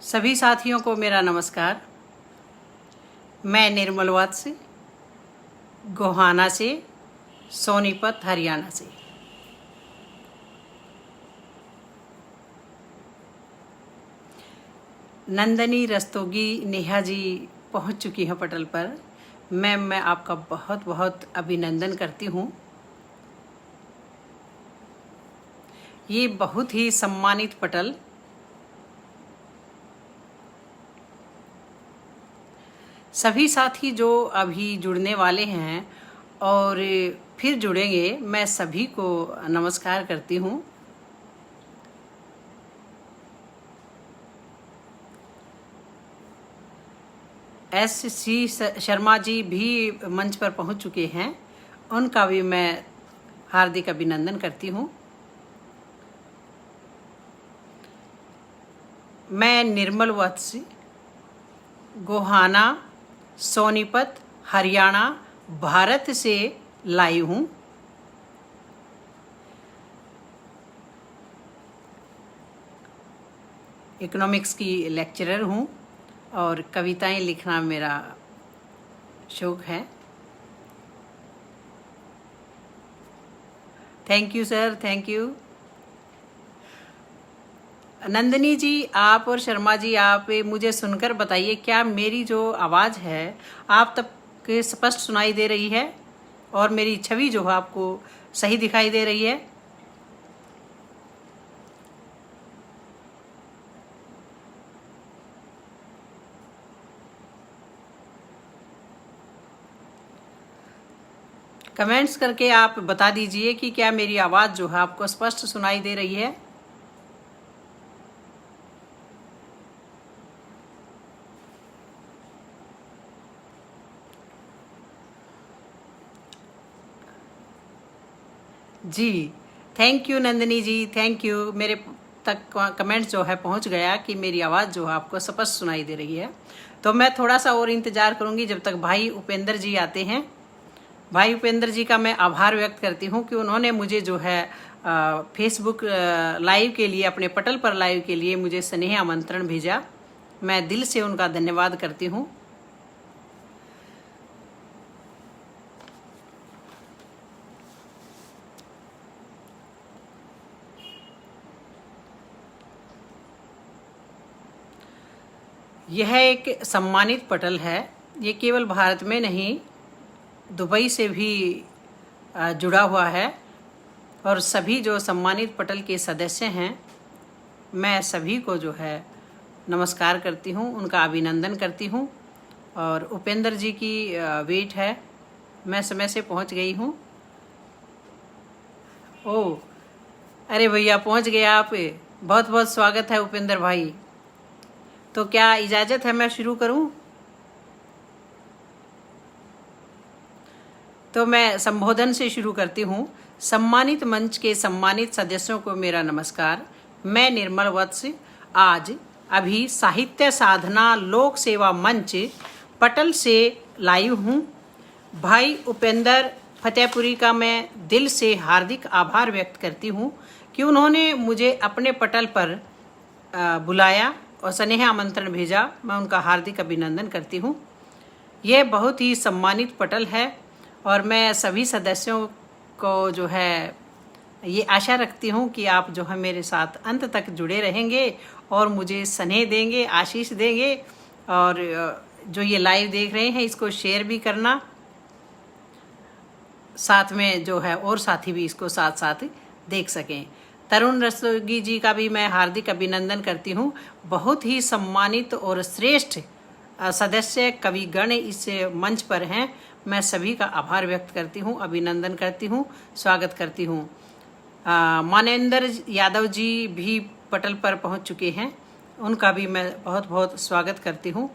सभी साथियों को मेरा नमस्कार। मैं निर्मल वत्स गोहाना से, सोनीपत हरियाणा से। नंदनी रस्तोगी नेहा जी पहुंच चुकी हैं पटल पर। मैं आपका बहुत बहुत अभिनंदन करती हूं। ये बहुत ही सम्मानित पटल सभी साथी जो अभी जुड़ने वाले हैं और फिर जुड़ेंगे, मैं सभी को नमस्कार करती हूँ। SC शर्मा जी भी मंच पर पहुंच चुके हैं, उनका भी मैं हार्दिक अभिनंदन करती हूँ। मैं निर्मल वत्स गोहाना, सोनीपत हरियाणा भारत से लाई हूँ। इकोनॉमिक्स की लेक्चरर हूँ और कविताएं लिखना मेरा शौक है। Thank you sir, thank you. Nandini ji, आप और शर्मा जी, आप मुझे सुनकर बताइए, क्या मेरी जो आवाज़ है आप तक स्पष्ट सुनाई दे रही है और मेरी छवि जो है आपको सही दिखाई दे रही है? कमेंट्स करके आप बता दीजिए कि क्या मेरी आवाज़ जो है आपको स्पष्ट सुनाई दे रही है। जी, thank you Nandini ji, thank you. मेरे तक कमेंट जो है पहुंच गया कि मेरी आवाज़ जो है आपको स्पष्ट सुनाई दे रही है। तो मैं थोड़ा सा और इंतज़ार करूंगी जब तक भाई उपेंद्र जी आते हैं। भाई उपेंद्र जी का मैं आभार व्यक्त करती हूं कि उन्होंने मुझे जो है फेसबुक लाइव के लिए, अपने पटल पर लाइव के लिए मुझे स्नेह आमंत्रण भेजा। मैं दिल से उनका धन्यवाद करती हूं। यह एक सम्मानित पटल है। ये केवल भारत में नहीं, दुबई से भी जुड़ा हुआ है और सभी जो सम्मानित पटल के सदस्य हैं, मैं सभी को जो है नमस्कार करती हूँ, उनका अभिनंदन करती हूँ। और उपेंद्र जी की वेट है, मैं समय से पहुँच गई हूँ। ओह, अरे भैया पहुँच गए आप, बहुत बहुत स्वागत है उपेंद्र भाई। तो क्या इजाज़त है मैं शुरू करूँ? तो मैं संबोधन से शुरू करती हूँ। सम्मानित मंच के सम्मानित सदस्यों को मेरा नमस्कार। मैं निर्मल वत्स आज अभी साहित्य साधना लोक सेवा मंच पटल से लाइव हूँ। भाई उपेंद्र फतेहपुरी का मैं दिल से हार्दिक आभार व्यक्त करती हूँ कि उन्होंने मुझे अपने पटल पर बुलाया और स्नेह आमंत्रण भेजा। मैं उनका हार्दिक अभिनंदन करती हूँ। यह बहुत ही सम्मानित पटल है और मैं सभी सदस्यों को जो है ये आशा रखती हूँ कि आप जो है मेरे साथ अंत तक जुड़े रहेंगे और मुझे स्नेह देंगे, आशीष देंगे। और जो ये लाइव देख रहे हैं इसको शेयर भी करना, साथ में जो है और साथी भी इसको साथ साथ देख सकें। तरुण रस्तोगी जी का भी मैं हार्दिक अभिनंदन करती हूँ। बहुत ही सम्मानित और श्रेष्ठ सदस्य कविगण इस मंच पर हैं। मैं सभी का आभार व्यक्त करती हूँ, अभिनंदन करती हूँ, स्वागत करती हूँ। मानेंद्र यादव जी भी पटल पर पहुँच चुके हैं, उनका भी मैं बहुत बहुत स्वागत करती हूँ।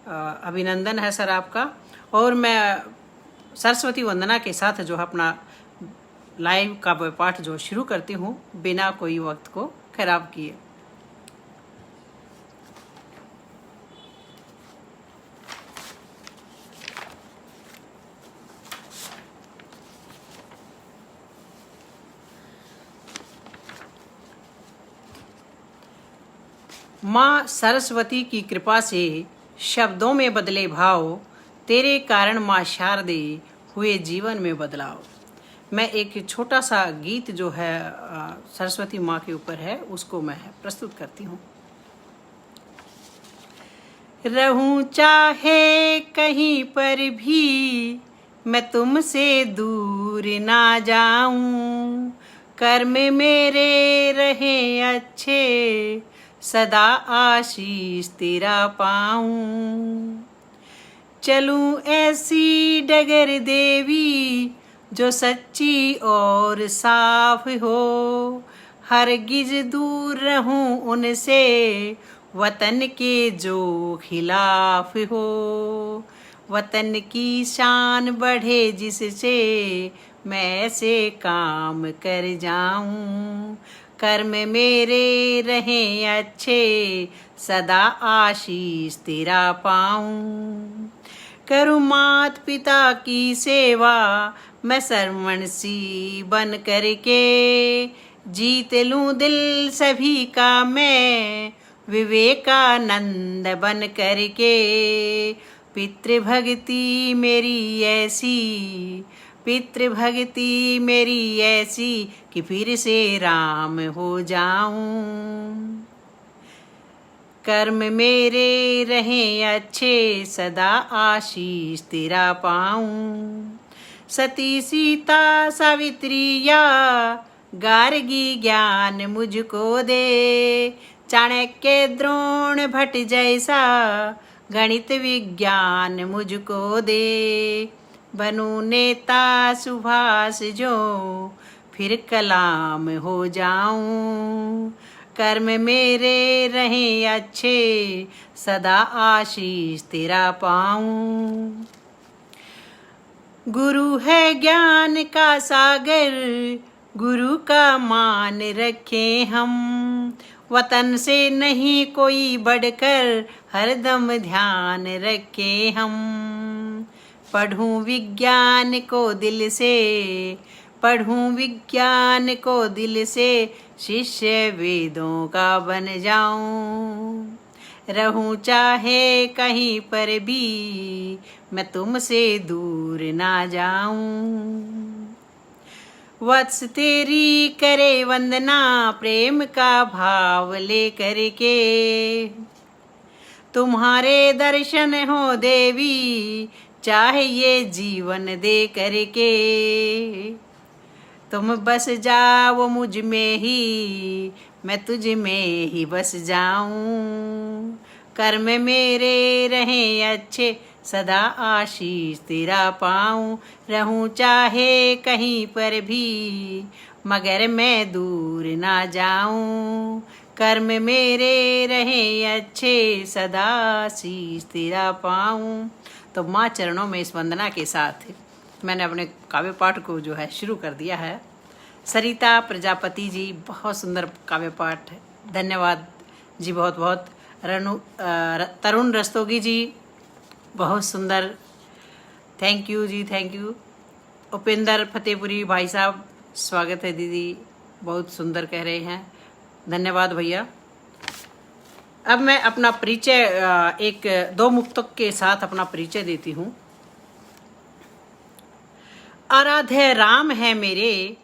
अभिनंदन है सर आपका। और मैं सरस्वती वंदना के साथ जो अपना लाइव का पाठ जो शुरू करती हूँ, बिना कोई वक्त को खराब किए। माँ सरस्वती की कृपा से शब्दों में बदले भाव, तेरे कारण माँ शारदे हुए जीवन में बदलाव। मैं एक छोटा सा गीत जो है सरस्वती माँ के ऊपर है, उसको मैं प्रस्तुत करती हूँ। रहूं चाहे कहीं पर भी, मैं तुमसे दूर ना जाऊं, कर्म मेरे रहे अच्छे, सदा आशीष तेरा पाऊं। चलूं ऐसी डगर देवी, जो सच्ची और साफ हो, हरगिज दूर रहूं उनसे, वतन के जो खिलाफ हो। वतन की शान बढ़े जिससे, मैं ऐसे काम कर जाऊं, कर्म मेरे रहें अच्छे, सदा आशीष तेरा पाऊं। करूं मात पिता की सेवा, मैं सरवण सी बन करके, जीत लूं दिल सभी का मैं, विवेकानंद बन करके। पितृभक्ति मेरी ऐसी, पितृभक्ति मेरी ऐसी, कि फिर से राम हो जाऊं। कर्म मेरे रहें अच्छे, सदा आशीष तेरा पाऊं। सती सीता सावित्री या, गार्गी ज्ञान मुझको दे, चाणक्य द्रोण भट्ट जैसा, गणित विज्ञान मुझको दे। बनूं नेता सुभाष जो, फिर कलाम हो जाऊं, कर्म मेरे रहें अच्छे, सदा आशीष तेरा पाऊं। गुरु है ज्ञान का सागर, गुरु का मान रखें हम, वतन से नहीं कोई बढ़कर, हरदम ध्यान रखें हम। पढ़ूं विज्ञान को दिल से, पढ़ूं विज्ञान को दिल से, शिष्य वेदों का बन जाऊं। रहूं चाहे कहीं पर भी, मैं तुमसे दूर ना जाऊं। वत्स तेरी करे वंदना, प्रेम का भाव ले करके, तुम्हारे दर्शन हो देवी, चाहे ये जीवन दे करके। तुम बस जाओ मुझ में ही, मैं तुझ में ही बस जाऊं, कर्म मेरे रहें अच्छे, सदा आशीष तेरा पाऊं। रहूं चाहे कहीं पर भी, मगर मैं दूर ना जाऊं, कर्म मेरे रहें अच्छे, सदा आशीष तेरा पाऊं। तो माँ चरणों में इस वंदना के साथ मैंने अपने काव्य पाठ को जो है शुरू कर दिया है। सरिता प्रजापति जी, बहुत सुंदर काव्य पाठ, धन्यवाद जी बहुत बहुत। तरुण रस्तोगी जी, बहुत सुंदर, थैंक यू जी, थैंक यू। उपेंद्र फतेहपुरी भाई साहब, स्वागत है दीदी, बहुत सुंदर कह रहे हैं, धन्यवाद भैया। अब मैं अपना परिचय एक दो मुक्तक के साथ अपना परिचय देती हूँ। आराध्य राम है मेरे,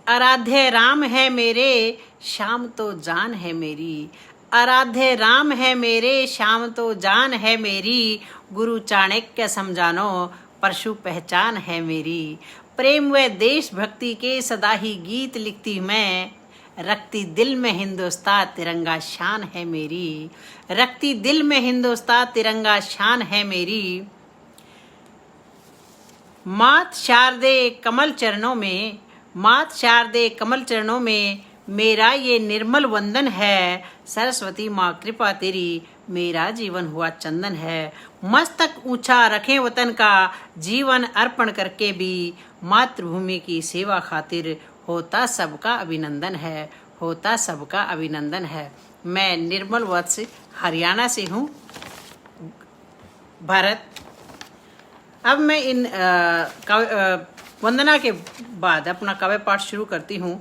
आराध्य राम है मेरे, शाम तो जान है मेरी। आराध्य राम है मेरे, शाम तो जान है मेरी, गुरु चाणक्य समझानो, परशु पहचान है मेरी। प्रेम व देशभक्ति के सदा ही गीत लिखती मैं, रखती दिल में हिंदुस्तान तिरंगा शान है मेरी। रखती दिल में हिंदुस्तान तिरंगा शान है मेरी। मात शारदे कमल चरणों में, मात शारदे कमल चरणों में, मेरा ये निर्मल वंदन है। सरस्वती माँ कृपा तेरी, मेरा जीवन हुआ चंदन है। मस्तक ऊंचा रखें वतन का, जीवन अर्पण करके भी, मातृभूमि की सेवा खातिर, होता सबका अभिनंदन है, होता सबका अभिनंदन है। मैं निर्मल वत्स हरियाणा से हूँ, भारत। अब मैं इन वंदना के बाद अपना काव्य पाठ शुरू करती हूँ।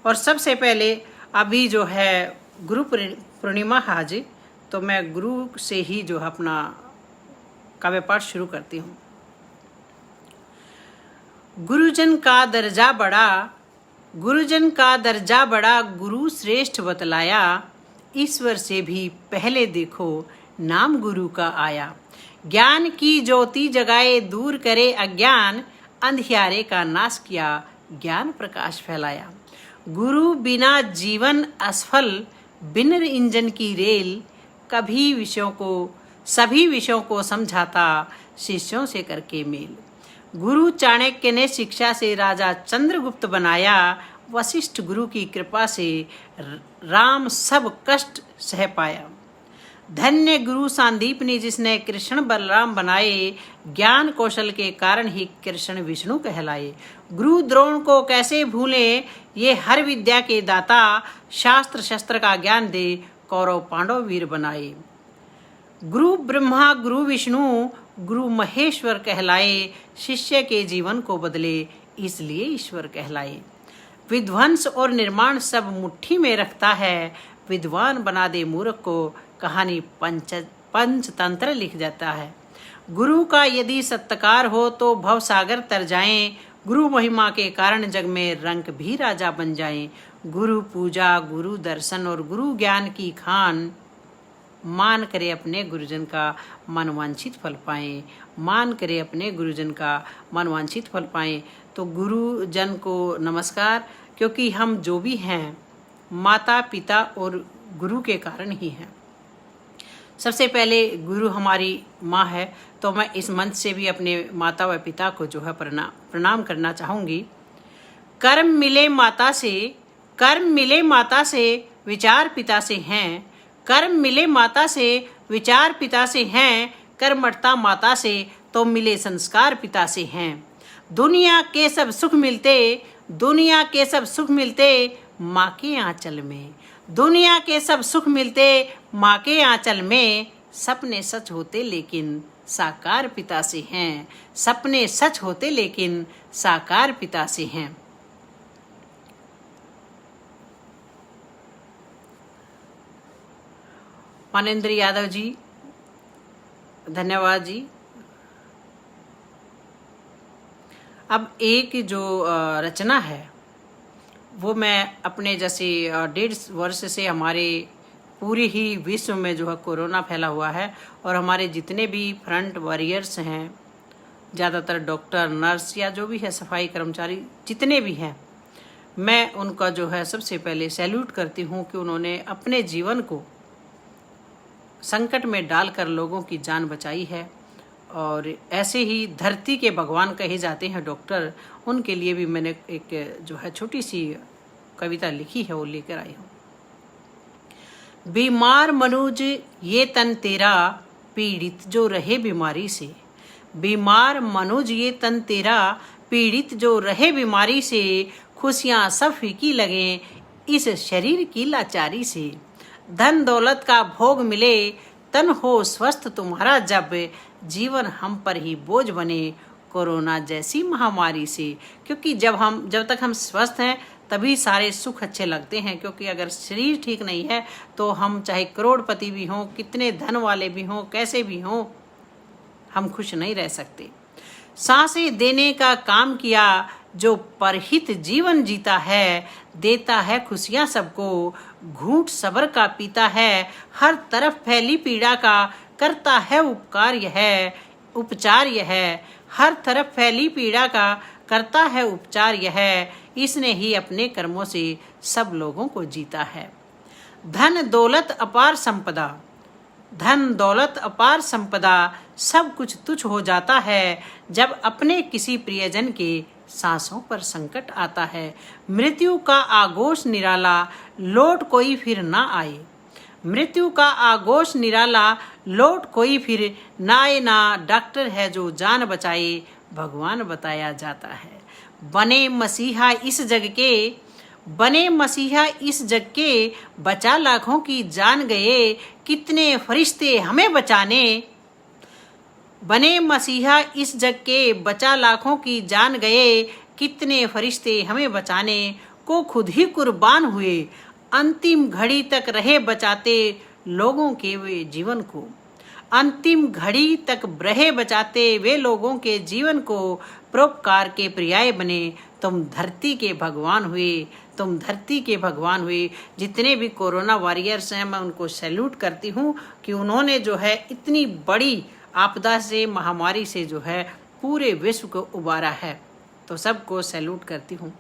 और सबसे पहले अभी जो है गुरु पूर्णिमा है आज, तो मैं गुरु से ही जो है अपना काव्य पाठ शुरू करती हूँ। गुरुजन का दर्जा बड़ा, गुरुजन का दर्जा बड़ा, गुरु श्रेष्ठ बतलाया, ईश्वर से भी पहले देखो नाम गुरु का आया। ज्ञान की ज्योति जगाए, दूर करे अज्ञान, अंधियारे का नाश किया, ज्ञान प्रकाश फैलाया। गुरु बिना जीवन असफल, बिन इंजन की रेल, सभी विषयों को समझाता, शिष्यों से करके मेल। गुरु चाणक्य ने शिक्षा से राजा चंद्रगुप्त बनाया, वशिष्ठ गुरु की कृपा से राम सब कष्ट सह पाया। धन्य गुरु सांदीप ने जिसने कृष्ण बलराम बनाए, ज्ञान कौशल के कारण ही कृष्ण विष्णु कहलाए। गुरु द्रोण को कैसे भूले, ये हर विद्या के दाता, शास्त्र शस्त्र का ज्ञान दे, कौरव पांडव वीर बनाए। गुरु ब्रह्मा गुरु विष्णु गुरु महेश्वर कहलाए, शिष्य के जीवन को बदले इसलिए ईश्वर कहलाए। विध्वंस और निर्माण सब मुट्ठी में रखता है, विद्वान बना दे मूर्ख को, कहानी पंचतंत्र लिख जाता है। गुरु का यदि सत्कार हो तो भव सागर तर जाएं, गुरु महिमा के कारण जग में रंक भी राजा बन जाएं। गुरु पूजा, गुरु दर्शन और गुरु ज्ञान की खान, मान करे अपने गुरुजन का मनवांछित फल पाएं, मान करे अपने गुरुजन का मनवांछित फल पाएं। तो गुरुजन को नमस्कार, क्योंकि हम जो भी हैं माता पिता और गुरु के कारण ही हैं। सबसे पहले गुरु हमारी माँ है, तो मैं इस मंच से भी अपने माता व पिता को जो है प्रणाम करना चाहूँगी। कर्म मिले माता से, कर्म मिले माता से, विचार पिता से हैं। कर्म मिले माता से, विचार पिता से हैं। कर्मठता माता से, तो मिले संस्कार पिता से हैं। दुनिया के सब सुख मिलते, दुनिया के सब सुख मिलते माँ के आंचल में। दुनिया के सब सुख मिलते माँ के आंचल में। सपने सच होते लेकिन साकार पिता से हैं। सपने सच होते लेकिन साकार पिता से हैं। मानेंद्र यादव जी, धन्यवाद जी। अब एक जो रचना है वो मैं अपने जैसे 1.5 वर्ष से हमारे पूरे ही विश्व में जो है कोरोना फैला हुआ है, और हमारे जितने भी फ्रंट वॉरियर्स हैं, ज़्यादातर डॉक्टर नर्स या जो भी है सफाई कर्मचारी जितने भी हैं, मैं उनका जो है सबसे पहले सैल्यूट करती हूँ कि उन्होंने अपने जीवन को संकट में डालकर लोगों की जान बचाई है। और ऐसे ही धरती के भगवान कहे जाते हैं डॉक्टर, उनके लिए भी मैंने एक जो है छोटी सी कविता लिखी है, वो लेकर आई हूँ। बीमार मनुज ये तन तेरा, पीड़ित जो रहे बीमारी से। बीमार मनुज ये तन तेरा, पीड़ित जो रहे बीमारी से। खुशियाँ सब फीकी लगें इस शरीर की लाचारी से। धन दौलत का भोग मिले, तन हो स्वस्थ तुम्हारा जब। जीवन हम पर ही बोझ बने कोरोना जैसी महामारी से। क्योंकि जब तक हम स्वस्थ हैं तभी सारे सुख अच्छे लगते हैं, क्योंकि अगर शरीर ठीक नहीं है तो हम चाहे करोड़पति भी हों, कितने धन वाले भी हों, कैसे भी हों, हम खुश नहीं रह सकते। सांसें देने का काम किया, जो परहित जीवन जीता है। देता है खुशियाँ सबको, घूंट सब्र का पीता है। हर तरफ फैली पीड़ा का, करता है उपचार यह। हर तरफ फैली पीड़ा का, करता है उपचार यह। इसने ही अपने कर्मों से सब लोगों को जीता है। धन दौलत अपार संपदा, धन दौलत अपार संपदा, सब कुछ तुच्छ हो जाता है जब अपने किसी प्रियजन के सांसों पर संकट आता है। मृत्यु का आगोश निराला, लौट कोई फिर ना आए। मृत्यु का आगोश निराला, लौट कोई फिर ना आए ना। डॉक्टर है जो जान बचाए, भगवान बताया जाता है। बने मसीहा इस जग के, बने मसीहा इस जग के, बचा लाखों की जान गए, कितने फरिश्ते हमें बचाने। बने मसीहा इस जग के, बचा लाखों की जान गए, कितने फरिश्ते हमें बचाने को खुद ही कुर्बान हुए। अंतिम घड़ी तक रहे बचाते लोगों के वे जीवन को। अंतिम घड़ी तक रहे बचाते वे लोगों के जीवन को, परोपकार के पर्याय बने। तुम धरती के भगवान हुए, तुम धरती के भगवान हुए। जितने भी कोरोना वॉरियर्स हैं, मैं उनको सैल्यूट करती हूँ कि उन्होंने जो है इतनी बड़ी आपदा से, महामारी से जो है पूरे विश्व को उबारा है। तो सबको सैल्यूट करती हूँ।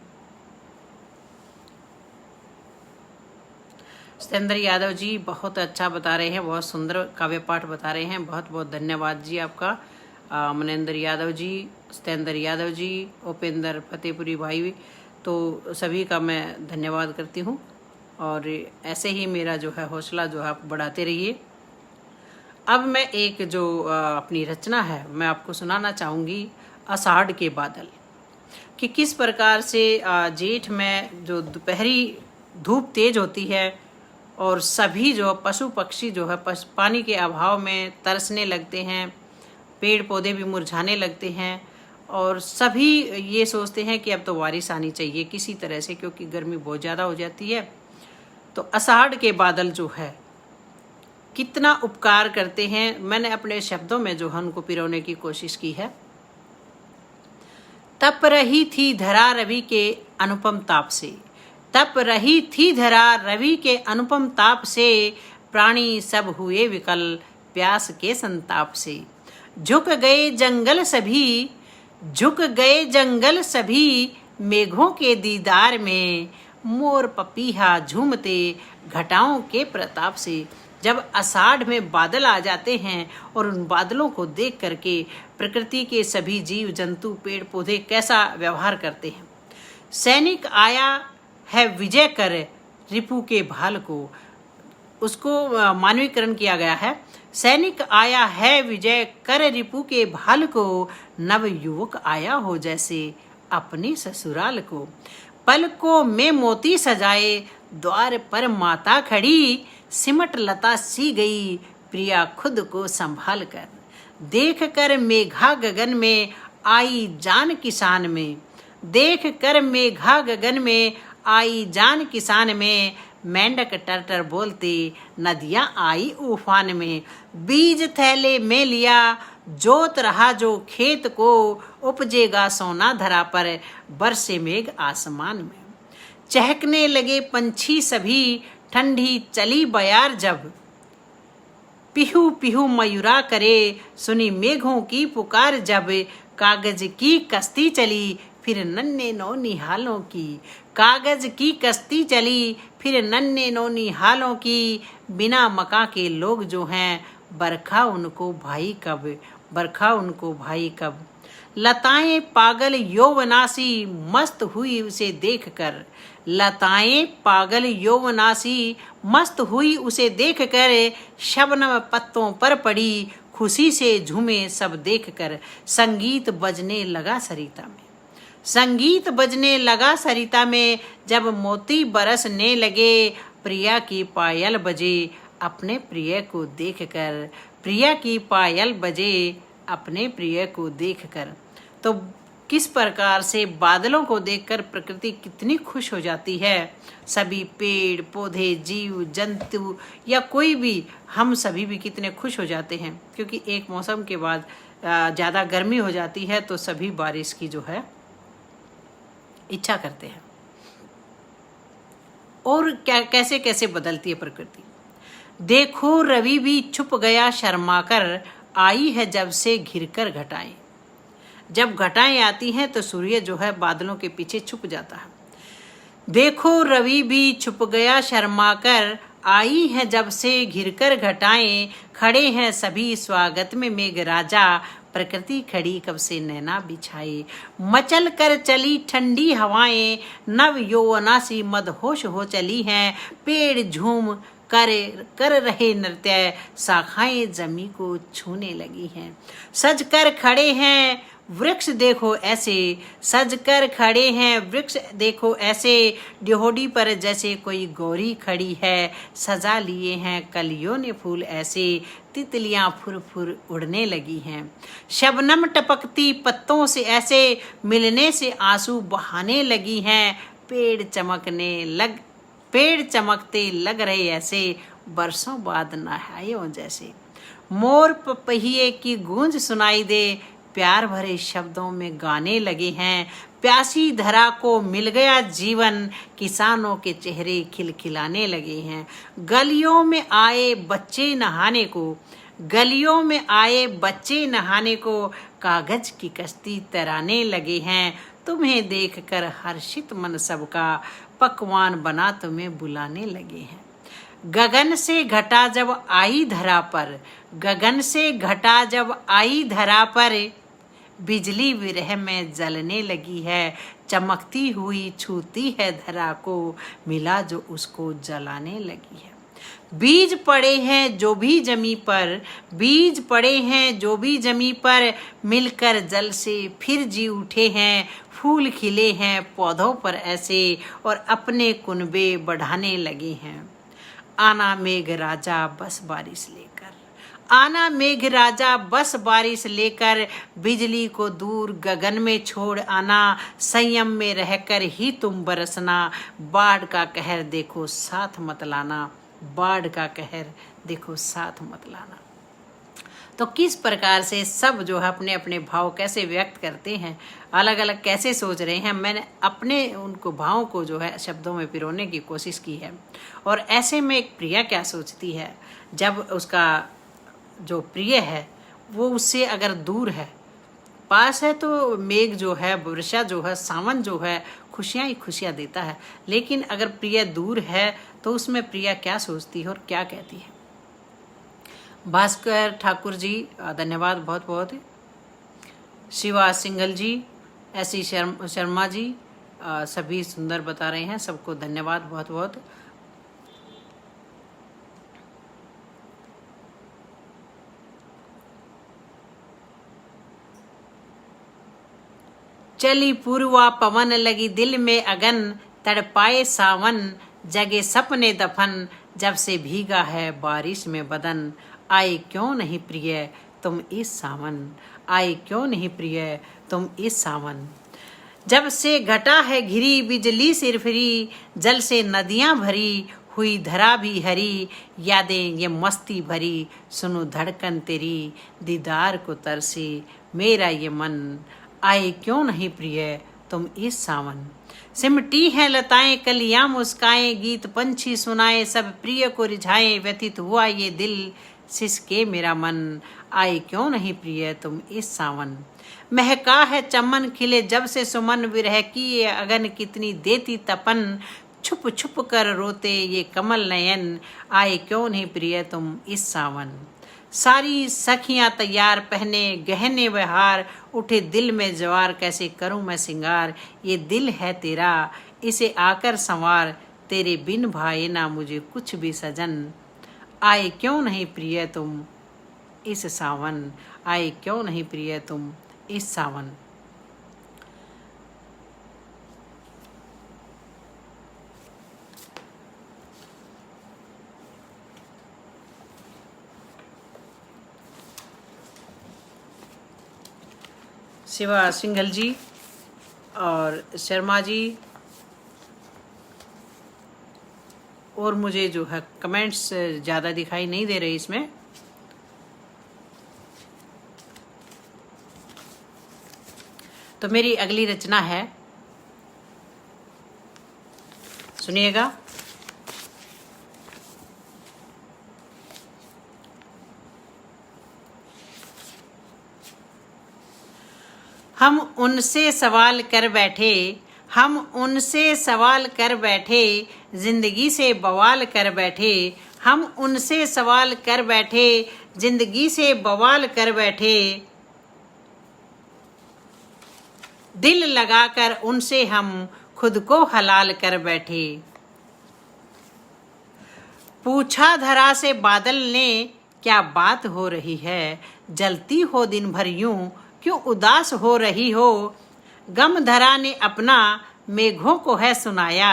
सत्येंद्र यादव जी बहुत अच्छा बता रहे हैं, बहुत सुंदर काव्य पाठ बता रहे हैं। बहुत बहुत धन्यवाद जी आपका। मनेंद्र यादव जी, सत्येंद्र यादव जी, उपेंद्र फतेहपुरी भाई, तो सभी का मैं धन्यवाद करती हूँ। और ऐसे ही मेरा जो है हौसला जो है आप बढ़ाते रहिए। अब मैं एक जो अपनी रचना है मैं आपको सुनाना चाहूँगी, आषाढ़ के बादल, कि किस प्रकार से जेठ में जो दोपहरी धूप तेज होती है और सभी जो पशु पक्षी जो है पानी के अभाव में तरसने लगते हैं, पेड़ पौधे भी मुरझाने लगते हैं और सभी ये सोचते हैं कि अब तो बारिश आनी चाहिए किसी तरह से, क्योंकि गर्मी बहुत ज़्यादा हो जाती है। तो आषाढ़ के बादल जो है कितना उपकार करते हैं। मैंने अपने शब्दों में जो है उनको पिरोने की कोशिश की है। तप रही थी धरा रवि के अनुपम ताप से, तप रही थी धरा रवि के अनुपम ताप से, प्राणी सब हुए विकल प्यास के संताप से। झुक गए जंगल सभी, झुक गए जंगल सभी, मेघों के दीदार में, मोर पपीहा झूमते घटाओं के प्रताप से। जब आषाढ़ में बादल आ जाते हैं और उन बादलों को देख करके प्रकृति के सभी जीव जंतु पेड़ पौधे कैसा व्यवहार करते हैं। सैनिक आया है विजय कर रिपु के भाल को, उसको मानवीकरण किया गया है। सैनिक आया है विजय कर रिपु के भाल को, नव युवक आया हो जैसे अपने ससुराल को। पलकों में मोती सजाए द्वार पर माता खड़ी, सिमट लता सी गई प्रिया खुद को संभाल कर। देख कर मेघा गगन में आई जान किसान में, देख कर मेघा गगन में आई जान किसान में, मेंढक टरटर बोलते नदियां आई उफान में। बीज थैले में लिया जोत रहा जो खेत को, उपजेगा सोना धरा पर बरसे मेघ आसमान में। चहकने लगे पंछी सभी ठंडी चली बयार जब, पिहू पिहू मयूरा करे सुनी मेघों की पुकार जब। कागज की कश्ती चली फिर नन्हे नौ निहालों की, कागज की कश्ती चली फिर नन्हे नौ निहालों की। बिना मका के लोग जो हैं बरखा उनको भाई कब, बरखा उनको भाई कब। लताएं पागल यौवनासी मस्त हुई उसे देखकर, लताएं पागल यौवनासी मस्त हुई उसे देखकर। शबनम पत्तों पर पड़ी खुशी से झूमे सब देखकर। संगीत बजने लगा सरिता में, संगीत बजने लगा सरिता में, जब मोती बरसने लगे प्रिया की पायल बजे अपने प्रिय को देखकर, प्रिया की पायल बजे अपने प्रिय को देखकर। तो किस प्रकार से बादलों को देखकर प्रकृति कितनी खुश हो जाती है। सभी पेड़ पौधे जीव जंतु या कोई भी, हम सभी भी कितने खुश हो जाते हैं, क्योंकि एक मौसम के बाद ज़्यादा गर्मी हो जाती है तो सभी बारिश की जो है इच्छा करते हैं। और क्या कैसे कैसे बदलती है प्रकृति। देखो रवि भी छुप गया शर्माकर, आई है जब से घिरकर घटाएं। जब घटाएं आती हैं तो सूर्य जो है बादलों के पीछे छुप जाता है। देखो रवि भी छुप गया शर्माकर, आई है जब से घिरकर घटाएं। खड़े हैं सभी स्वागत में मेघ राजा, प्रकृति खड़ी कब से नैना बिछाए। मचल कर चली ठंडी हवाएं, नव यौवना सी मदहोश हो चली हैं। पेड़ झूम कर रहे नृत्य, शाखाएं जमी को छूने लगी हैं। सज कर खड़े हैं वृक्ष देखो ऐसे, सज कर खड़े हैं वृक्ष देखो ऐसे। डिहोडी पर जैसे कोई गौरी खड़ी है, सजा लिए हैं कलियों ने फूल ऐसे। तितलियां फुर फुर उड़ने लगी हैं। शबनम टपकती पत्तों से ऐसे, मिलने से आंसू बहाने लगी हैं। पेड़ चमकने लग पेड़ चमकते लग रहे ऐसे, बरसों बाद नहायों जैसे। मोर पपहिए की गूंज सुनाई दे, प्यार भरे शब्दों में गाने लगे हैं। प्यासी धरा को मिल गया जीवन, किसानों के चेहरे खिलखिलाने लगे हैं। गलियों में आए बच्चे नहाने को, गलियों में आए बच्चे नहाने को, कागज की कश्ती तैराने लगे हैं। तुम्हें देखकर हर्षित मन सबका, पकवान बना तुम्हें बुलाने लगे हैं। गगन से घटा जब आई धरा पर, गगन से घटा जब आई धरा पर, बिजली विरह में जलने लगी है। चमकती हुई छूती है धरा को, मिला जो उसको जलाने लगी है। बीज पड़े हैं जो भी जमी पर, बीज पड़े हैं जो भी जमी पर, मिलकर जल से फिर जी उठे हैं। फूल खिले हैं पौधों पर ऐसे, और अपने कुनबे बढ़ाने लगे हैं। आना मेघ राजा बस बारिश लेकर, आना मेघ राजा बस बारिश लेकर, बिजली को दूर गगन में छोड़ आना। संयम में रहकर ही तुम बरसना, बाढ़ का कहर देखो साथ मत लाना, बाढ़ का कहर देखो साथ मत लाना। तो किस प्रकार से सब जो है अपने अपने भाव कैसे व्यक्त करते हैं, अलग अलग कैसे सोच रहे हैं, मैंने अपने उनको भावों को जो है शब्दों में पिरोने की कोशिश की है। और ऐसे में एक प्रिया क्या सोचती है, जब उसका जो प्रिय है वो उससे अगर दूर है, पास है तो मेघ जो है, वर्षा जो है, सावन जो है खुशियाँ ही खुशियाँ देता है। लेकिन अगर प्रिय दूर है तो उसमें प्रिया क्या सोचती है और क्या कहती है। भास्कर ठाकुर जी धन्यवाद बहुत बहुत। शिवा सिंघल जी, ऐसी शर्मा जी सभी सुंदर बता रहे हैं, सबको धन्यवाद बहुत बहुत। चली पूर्वा पवन लगी दिल में अगन, तड़पाए सावन जगे सपने दफन, जब से भीगा है बारिश में बदन, आए क्यों नहीं प्रिय तुम इस सावन, आए क्यों नहीं प्रिय तुम इस सावन। जब से घटा है घिरी बिजली सिर फिरी, जल से नदियां भरी हुई धरा भी हरी, यादें ये मस्ती भरी सुनो धड़कन तेरी, दीदार को तरसे मेरा ये मन, आए क्यों नहीं प्रिय तुम इस सावन। सिमटी है लताएं कलियां मुस्काएं, गीत पंछी सुनाए सब प्रिय को रिझाएं, व्यथित हुआ ये दिल सिसके मेरा मन, आए क्यों नहीं प्रिय तुम इस सावन। महका है चमन खिले जब से सुमन, विरह की ये अगन कितनी देती तपन, छुप छुप कर रोते ये कमल नयन, आए क्यों नहीं प्रिय तुम इस सावन। सारी सखियां तैयार पहने गहने बहार, उठे दिल में ज्वार कैसे करूं मैं सिंगार, ये दिल है तेरा इसे आकर संवार, तेरे बिन भाए ना मुझे कुछ भी सजन, आए क्यों नहीं प्रिय तुम इस सावन, आए क्यों नहीं प्रिय तुम इस सावन। शिवा सिंघल जी और शर्मा जी, और मुझे जो है कमेंट्स ज़्यादा दिखाई नहीं दे रहे इसमें। तो मेरी अगली रचना है, सुनिएगा। हम उनसे सवाल कर बैठे, हम उनसे सवाल कर बैठे, जिंदगी से बवाल कर बैठे, हम उनसे सवाल कर बैठे, जिंदगी से बवाल कर बैठे, दिल लगाकर उनसे हम खुद को हलाल कर बैठे। पूछा धरा से बादल ने क्या बात हो रही है, जलती हो दिन भर यूं क्यों उदास हो रही हो। गम धरा ने अपना मेघों को है सुनाया,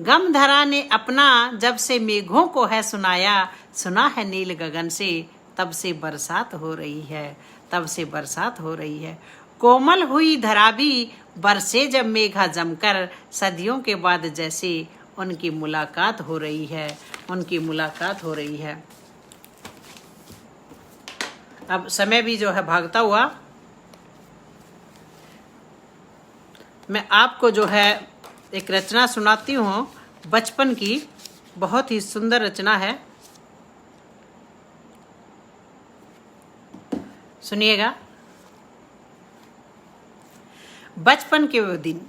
गम धरा ने अपना जब से मेघों को है सुनाया, सुना है नील गगन से तब से बरसात हो रही है, तब से बरसात हो रही है। कोमल हुई धरा भी बरसे जब मेघा जमकर, सदियों के बाद जैसे उनकी मुलाकात हो रही है, उनकी मुलाकात हो रही है। अब समय भी जो है भागता हुआ, मैं आपको जो है एक रचना सुनाती हूँ बचपन की, बहुत ही सुंदर रचना है, सुनिएगा। बचपन के वो दिन,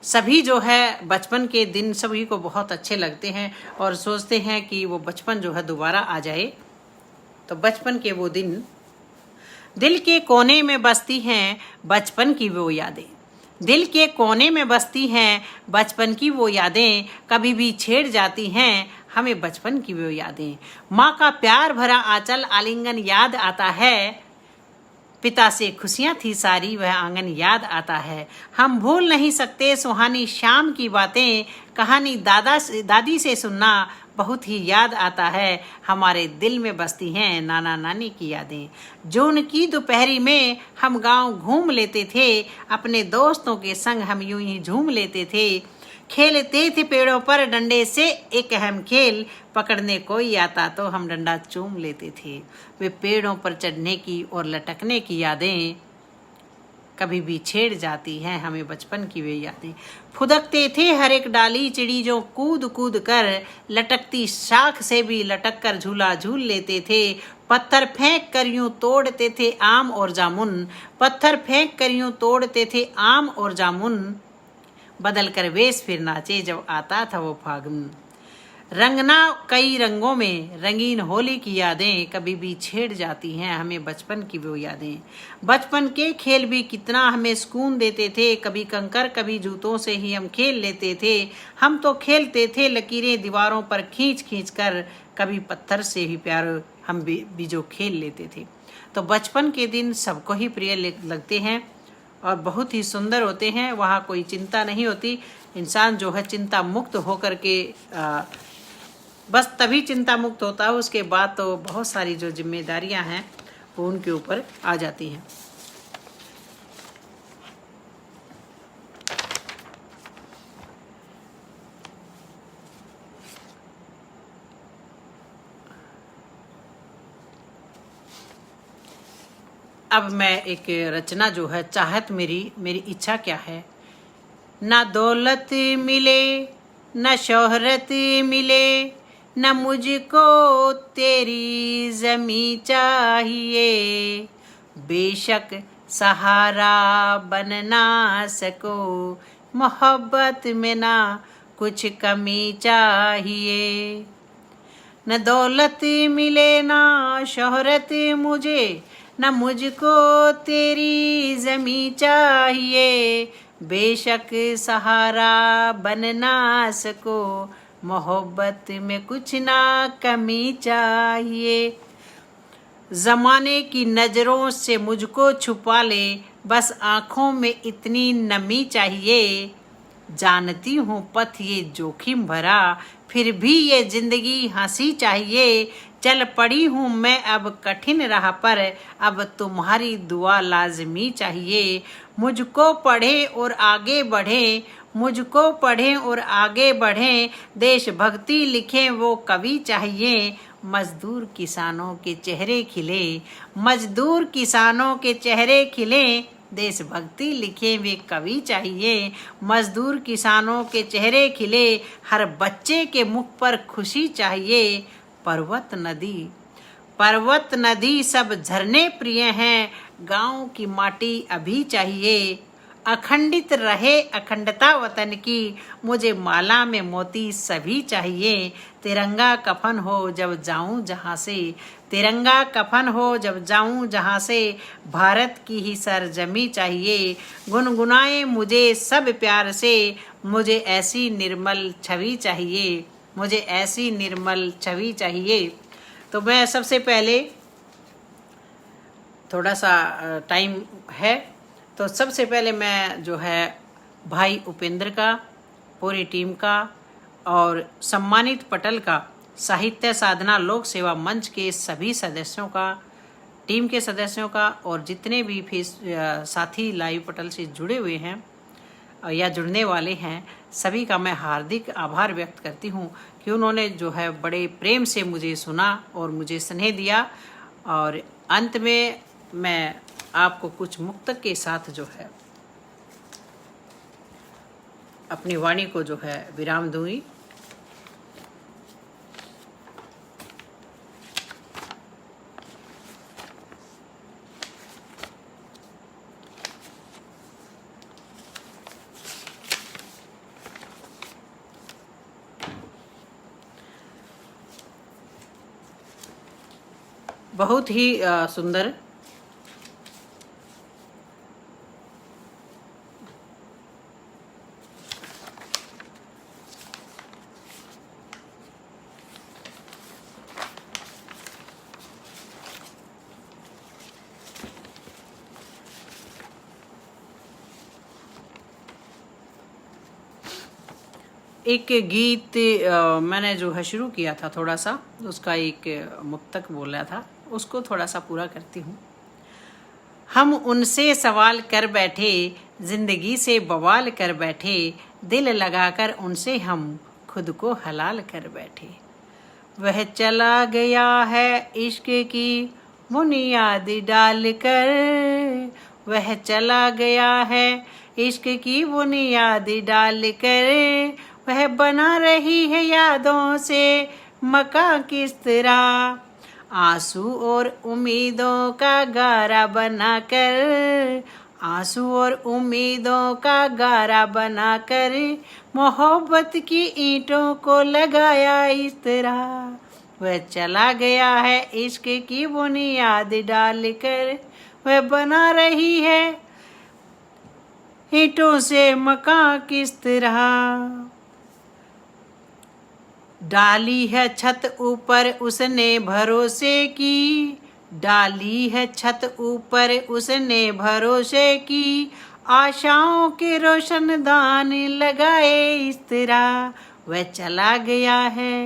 सभी जो है बचपन के दिन सभी को बहुत अच्छे लगते हैं और सोचते हैं कि वो बचपन जो है दोबारा आ जाए। तो बचपन के वो दिन, दिल के कोने में बसती हैं बचपन की वो यादें, दिल के कोने में बसती हैं बचपन की वो यादें, कभी भी छेड़ जाती हैं हमें बचपन की वो यादें। माँ का प्यार भरा आंचल आलिंगन याद आता है, पिता से खुशियाँ थी सारी वह आंगन याद आता है। हम भूल नहीं सकते सुहानी शाम की बातें, कहानी दादी से सुनना बहुत ही याद आता है, हमारे दिल में बसती हैं नाना नानी की यादें। जून की दोपहरी में हम गांव घूम लेते थे, अपने दोस्तों के संग हम यूं ही झूम लेते थे, खेलते थे पेड़ों पर डंडे से एक अहम खेल, पकड़ने कोई आता तो हम डंडा चूम लेते थे। वे पेड़ों पर चढ़ने की और लटकने की यादें कभी भी छेड़ जाती हैं हमें बचपन की वे यादें। फुदकते थे हर एक डाली चिड़ी जो कूद कूद कर, लटकती शाख से भी लटक कर झूला झूल लेते थे, पत्थर फेंक कर यूं तोड़ते थे आम और जामुन, पत्थर फेंक कर यूं तोड़ते थे आम और जामुन, बदल कर वेश फिर नाचे जब आता था वो फागुन। रंगना कई रंगों में रंगीन होली की यादें कभी भी छेड़ जाती हैं हमें बचपन की वो यादें। बचपन के खेल भी कितना हमें सुकून देते थे, कभी कंकर कभी जूतों से ही हम खेल लेते थे। हम तो खेलते थे लकीरें दीवारों पर खींच खींच कर, कभी पत्थर से ही प्यार हम भी जो खेल लेते थे। तो बचपन के दिन सबको ही प्रिय लगते हैं और बहुत ही सुंदर होते हैं। वहाँ कोई चिंता नहीं होती, इंसान जो है चिंता मुक्त होकर के बस तभी चिंता मुक्त होता है, उसके बाद तो बहुत सारी जो जिम्मेदारियां हैं वो उनके ऊपर आ जाती हैं। अब मैं एक रचना जो है, चाहत मेरी इच्छा क्या है। ना दौलत मिले न शोहरत मिले, न मुझको तेरी ज़मी चाहिए, बेशक सहारा बन ना सको, मोहब्बत में ना कुछ कमी चाहिए। न दौलत मिले ना शोहरत मुझे, न मुझको तेरी ज़मी चाहिए, बेशक सहारा बन ना सको, मोहब्बत में कुछ ना कमी चाहिए। ज़माने की नज़रों से मुझको छुपा ले, बस आँखों में इतनी नमी चाहिए, जानती हूँ पथ ये जोखिम भरा, फिर भी ये ज़िंदगी हंसी चाहिए। चल पड़ी हूँ मैं अब कठिन राह पर, अब तुम्हारी दुआ लाजमी चाहिए। मुझको पढ़े और आगे बढ़े, मुझको पढ़ें और आगे बढ़ें, देशभक्ति लिखें वो कवि चाहिए। मजदूर किसानों के चेहरे खिले, मजदूर किसानों के चेहरे खिले, देशभक्ति लिखे वे कवि चाहिए। मजदूर किसानों के चेहरे खिले, हर बच्चे के मुख पर खुशी चाहिए। पर्वत नदी सब झरने प्रिय हैं, गांव की माटी अभी चाहिए। अखंडित रहे अखंडता वतन की, मुझे माला में मोती सभी चाहिए। तिरंगा कफन हो जब जाऊं जहां से, तिरंगा कफन हो जब जाऊं जहां से, भारत की ही सरजमी चाहिए। गुनगुनाए मुझे सब प्यार से, मुझे ऐसी निर्मल छवि चाहिए, मुझे ऐसी निर्मल छवि चाहिए। तो मैं सबसे पहले, थोड़ा सा टाइम है, तो सबसे पहले मैं जो है भाई उपेंद्र का, पूरी टीम का और सम्मानित पटल का, साहित्य साधना लोक सेवा मंच के सभी सदस्यों का, टीम के सदस्यों का और जितने भी साथी लाइव पटल से जुड़े हुए हैं, या जुड़ने वाले हैं, सभी का मैं हार्दिक आभार व्यक्त करती हूँ कि उन्होंने जो है बड़े प्रेम से मुझे सुना और मुझे स्नेह दिया। और अंत में मैं आपको कुछ मुक्तक के साथ जो है अपनी वाणी को जो है विराम दूंगी। बहुत ही सुंदर एक गीत मैंने जो है शुरू किया था, थोड़ा सा उसका एक मुक्तक बोला था, उसको थोड़ा सा पूरा करती हूँ। हम उनसे सवाल कर बैठे, जिंदगी से बवाल कर बैठे, दिल लगाकर उनसे हम खुद को हलाल कर बैठे। वह चला गया है इश्क की बुनियाद डालकर, वह चला गया है इश्क की बुनियाद डालकर, वह बना रही है यादों से मकान किस तरह, आंसू और उम्मीदों का गारा बनाकर, आंसू और उम्मीदों का गारा बनाकर, मोहब्बत की ईंटों को लगाया इस तरह। वह चला गया है इश्क की बुनियाद डालकर, वह बना रही है ईंटों से मकान किस तरह। डाली है छत ऊपर उसने भरोसे की, डाली है छत ऊपर उसने भरोसे की, आशाओं के रोशनदान लगाए इस तरह। वह चला गया है,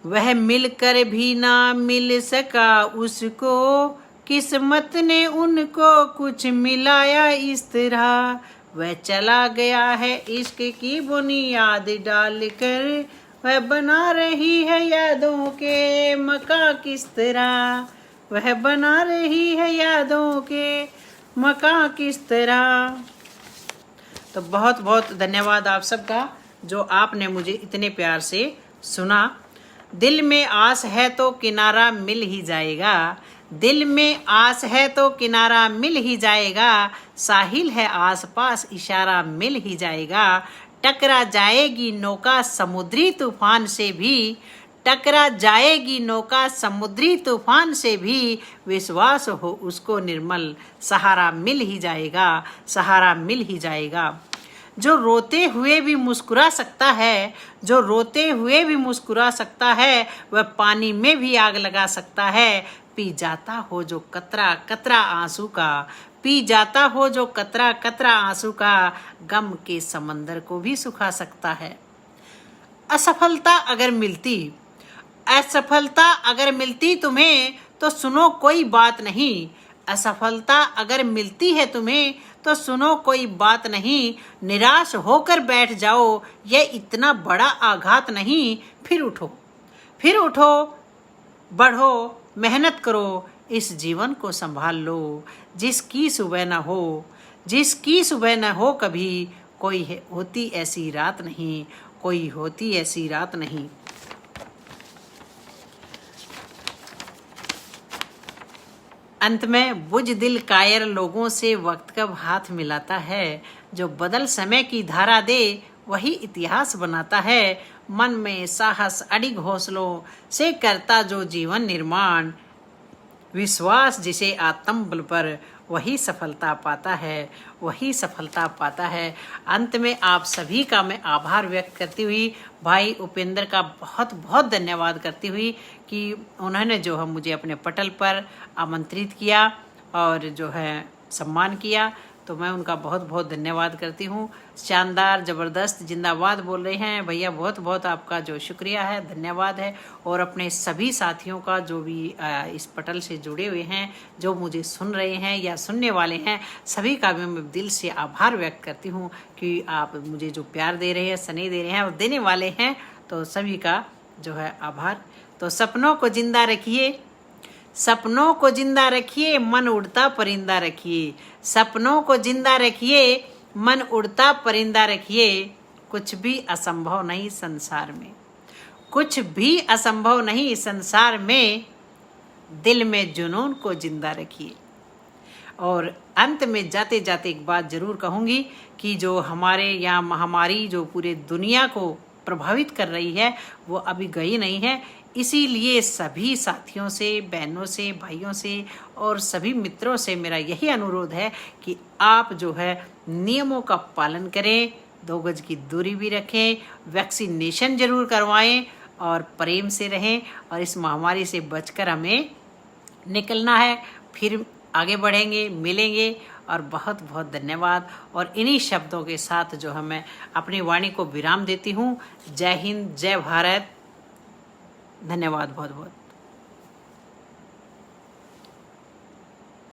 वह मिलकर भी ना मिल सका उसको, किस्मत ने उनको कुछ मिलाया इस तरह। वह चला गया है इश्क की बुनियाद डालकर, वह बना रही है यादों के मकान किस तरह, वह बना रही है यादों के मकान किस तरह। तो बहुत बहुत धन्यवाद आप सबका, जो आपने मुझे इतने प्यार से सुना। दिल में आस है तो किनारा मिल ही जाएगा, दिल में आस है तो किनारा मिल ही जाएगा, साहिल है आसपास इशारा मिल ही जाएगा। टकरा जाएगी नौका समुद्री तूफान से भी, टकरा जाएगी नौका समुद्री तूफान से भी, विश्वास हो उसको निर्मल सहारा मिल ही जाएगा, सहारा मिल ही जाएगा। जो रोते हुए भी मुस्कुरा सकता है, जो रोते हुए भी मुस्कुरा सकता है, वह पानी में भी आग लगा सकता है। पी जाता हो जो कतरा कतरा आंसू का, पी जाता हो जो कतरा कतरा आंसू का, गम के समंदर को भी सुखा सकता है। असफलता अगर मिलती, असफलता अगर मिलती तुम्हें तो सुनो कोई बात नहीं, असफलता अगर मिलती है तुम्हें तो सुनो कोई बात नहीं, निराश होकर बैठ जाओ यह इतना बड़ा आघात नहीं, फिर उठो, फिर उठो, बढ़ो, मेहनत करो, इस जीवन को संभाल लो। जिसकी सुबह न हो, जिसकी सुबह न हो कभी, कोई होती ऐसी रात नहीं, कोई होती ऐसी रात नहीं। अंत में बुझ दिल कायर लोगों से वक्त कब हाथ मिलाता है, जो बदल समय की धारा दे वही इतिहास बनाता है। मन में साहस अडिग हौसलों से करता जो जीवन निर्माण, विश्वास जिसे आत्म बल पर वही सफलता पाता है, वही सफलता पाता है। अंत में आप सभी का मैं आभार व्यक्त करती हुई भाई उपेंद्र का बहुत बहुत धन्यवाद करती हुई कि उन्होंने जो है मुझे अपने पटल पर आमंत्रित किया और जो है सम्मान किया। तो मैं उनका बहुत बहुत धन्यवाद करती हूँ। शानदार, ज़बरदस्त, जिंदाबाद बोल रहे हैं भैया, बहुत बहुत आपका जो शुक्रिया है, धन्यवाद है। और अपने सभी साथियों का जो भी इस पटल से जुड़े हुए हैं, जो मुझे सुन रहे हैं या सुनने वाले हैं, सभी का भी मैं दिल से आभार व्यक्त करती हूँ कि आप मुझे जो प्यार दे रहे हैं, स्नेह दे रहे हैं और देने वाले हैं, तो सभी का जो है आभार। तो सपनों को जिंदा रखिए, सपनों को जिंदा रखिए, मन उड़ता परिंदा रखिए। सपनों को जिंदा रखिए, मन उड़ता परिंदा रखिए। कुछ भी असंभव नहीं संसार में, कुछ भी असंभव नहीं संसार में। दिल में जुनून को जिंदा रखिए। और अंत में जाते जाते एक बात जरूर कहूँगी कि जो हमारे यहाँ महामारी जो पूरे दुनिया को प्रभावित कर रही है, वो अभी गई नहीं है। इसीलिए सभी साथियों से, बहनों से, भाइयों से और सभी मित्रों से मेरा यही अनुरोध है कि आप जो है नियमों का पालन करें, 2 गज की दूरी भी रखें, वैक्सीनेशन जरूर करवाएं और प्रेम से रहें। और इस महामारी से बचकर हमें निकलना है। फिर आगे बढ़ेंगे, मिलेंगे। और बहुत बहुत धन्यवाद। और इन्हीं शब्दों के साथ जो है मैं अपनी वाणी को विराम देती हूँ। जय हिंद, जय भारत, धन्यवाद बहुत बहुत।